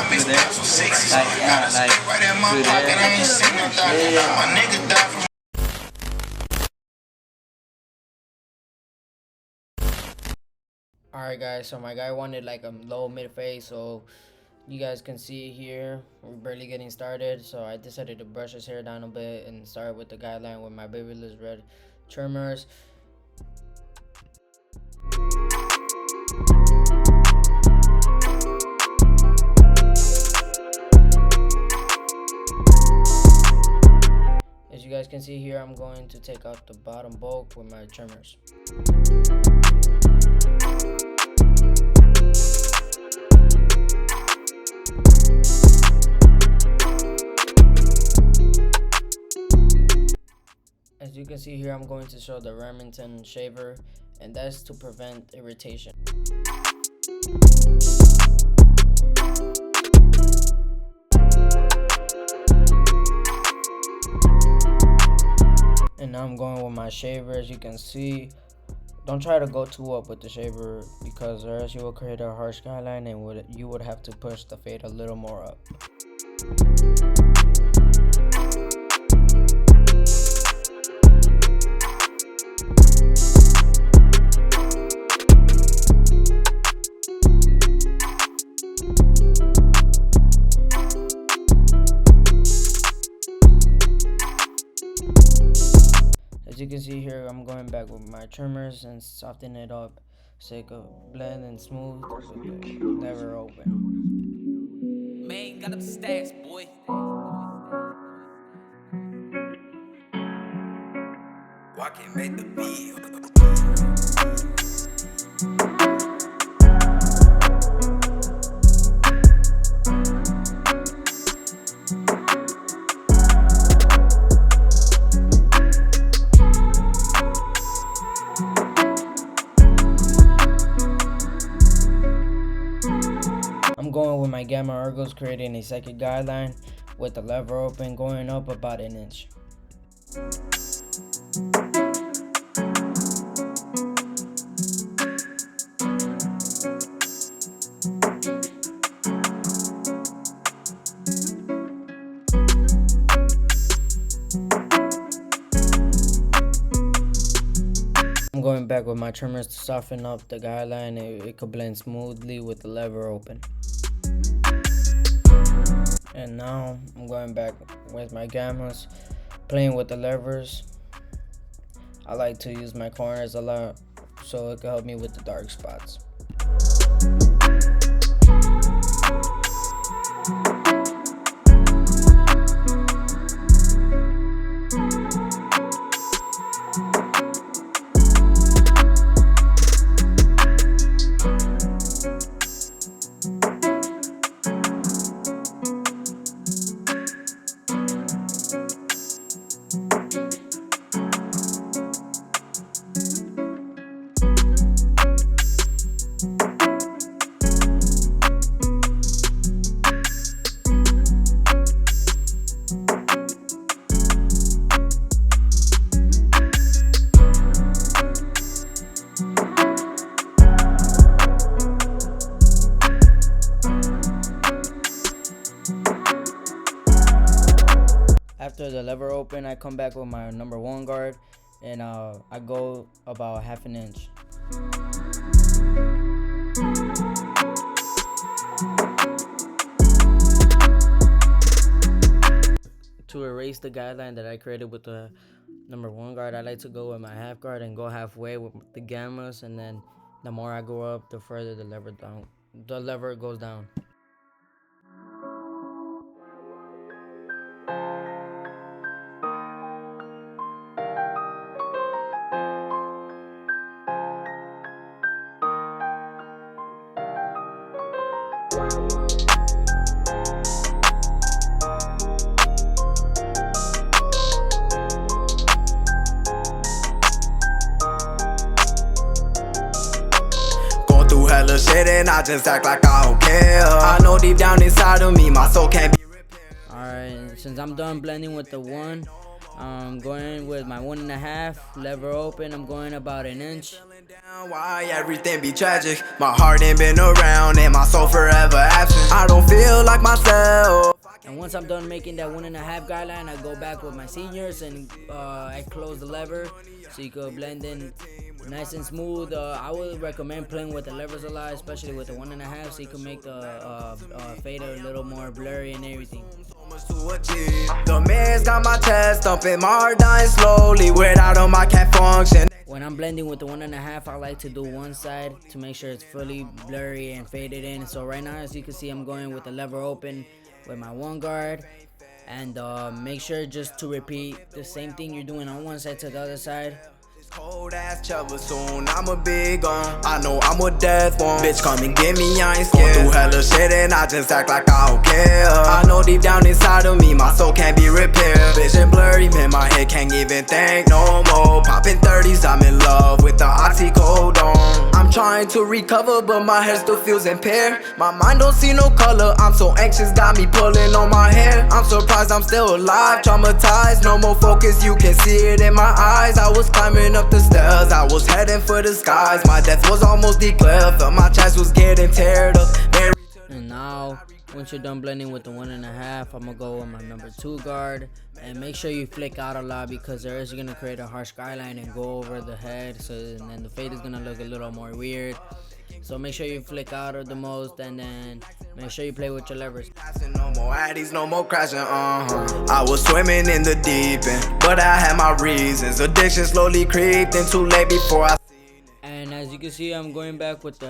through there. Like, yeah, like through there. Yeah. Alright guys, so my guy wanted like a low mid fade, so you guys can see here we're barely getting started, so I decided to brush his hair down a bit and start with the guideline with my babyless red trimmers. As you guys can see here, I'm going to take out the bottom bulk with my trimmers. As you can see here, I'm going to show the Remington shaver, and that's to prevent irritation. And now I'm going with my shaver. As you can see, don't try to go too up with the shaver, because or else you will create a harsh skyline and you would have to push the fade a little more up. As you can see here, I'm going back with my trimmers and soften it up so it could blend and smooth with the lever open. Man, got them stacks, boy. I can make the beat. I'm going with my Gamma Ergos, creating a second guideline with the lever open, going up about an inch. I'm going back with my trimmers to soften up the guideline. It could blend smoothly with the lever open. And now I'm going back with my gammas, playing with the levers. I like to use my corners a lot so it can help me with the dark spots. After the lever open, I come back with my number 1 guard, and I go about half an inch. To erase the guideline that I created with the number 1 guard, I like to go with my half guard and go halfway with the gammas, and then the more I go up, the further the lever goes down. Hella shit and I just act like I don't care. I know deep down inside of me my soul can't be repaired. Alright, since I'm done blending with the 1, I'm going with my 1.5 lever open. I'm going about an inch, Why everything be tragic? My heart ain't been around and my soul forever absent. I don't feel like myself. And once I'm done making that 1.5 guideline, I go back with my seniors and I close the lever so you could blend in nice and smooth. I would recommend playing with the levers a lot, especially with the 1.5, so you can make the fade a little more blurry and everything. The man's got my chest thumping, my heart dying slowly without him I can't function. When I'm blending with the 1.5, I like to do one side to make sure it's fully blurry and faded in. So right now, as you can see, I'm going with the lever open with my one guard, and make sure just to repeat the same thing you're doing on one side to the other side. Cold ass trouble soon, I'm a big on. I know I'm a death one. Bitch, come and get me, I ain't scared. Going through hella shit and I just act like I don't care. I know deep down inside of me, my soul can't be repaired. Vision blurry, man, my head can't even think no more. Popping 30s, I'm in love with the oxycodone. I'm trying to recover, but my head still feels impaired. My mind don't see no color, I'm so anxious, got me pulling on my hair. I'm surprised I'm still alive, traumatized, no more focus, you can see it in my eyes. I was climbing up the stairs, I was heading for the skies. My death was almost declared, felt my chest was getting teared up. And now, once you're done blending with the 1.5, I'm gonna go with my number 2 guard, and make sure you flick out a lot because there is gonna create a harsh skyline and go over the head, so and then the fade is gonna look a little more weird. So make sure you flick out the most, and then make sure you play with your levers. No more addies, no more crashing, I was swimming in the deep end, but I had my reasons. Addiction slowly creeped in, too late before I. And as you can see, I'm going back with the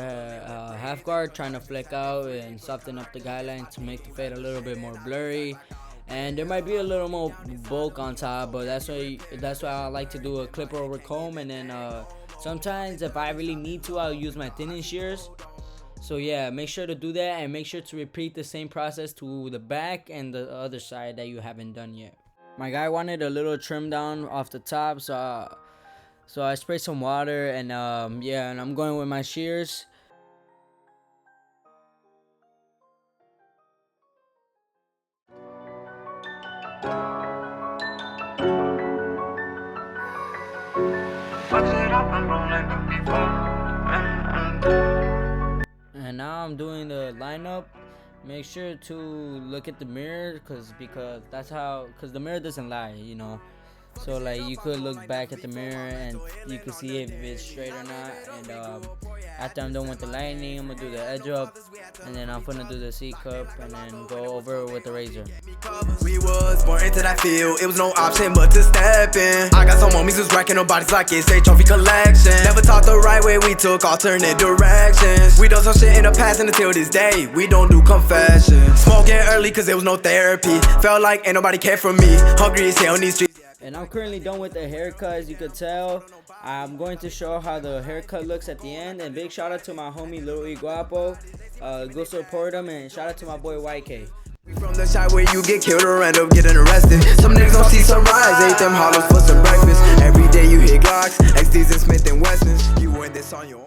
half guard, trying to flick out and soften up the guideline to make the fade a little bit more blurry. And there might be a little more bulk on top, but that's why I like to do a clipper over comb. And then sometimes if I really need to, I'll use my thinning shears. So yeah, make sure to do that, and make sure to repeat the same process to the back and the other side that you haven't done yet. My guy wanted a little trim down off the top, so I sprayed some water, and yeah, and I'm going with my shears. And now I'm doing the lineup. Make sure to look at the mirror, because the mirror doesn't lie, you know. So like you could look back at the mirror and you can see if it's straight or not. And after I'm done with the lightning, I'm gonna do the edge up, and then I'm gonna do the C cup, and then go over with the razor. We was born into that field, it was no option but to step in. I got some homies who's racking no bodies like it's a trophy collection. Never taught the right way, we took alternate directions. We done some shit in the past, and until this day, we don't do confessions. Smoking early cause there was no therapy. Felt like ain't nobody care for me. Hungry as hell in these streets. And I'm currently done with the haircut, as you could tell. I'm going to show how the haircut looks at the end. And big shout out to my homie Lil Guapo. Go support him, and shout out to my boy YK. From the shot where you get killed or end up getting arrested. Some niggas don't see sunrise, ate them hollows for some breakfast. Every day you hit Glocks, XDs and Smith and Wessons. You win this on your own.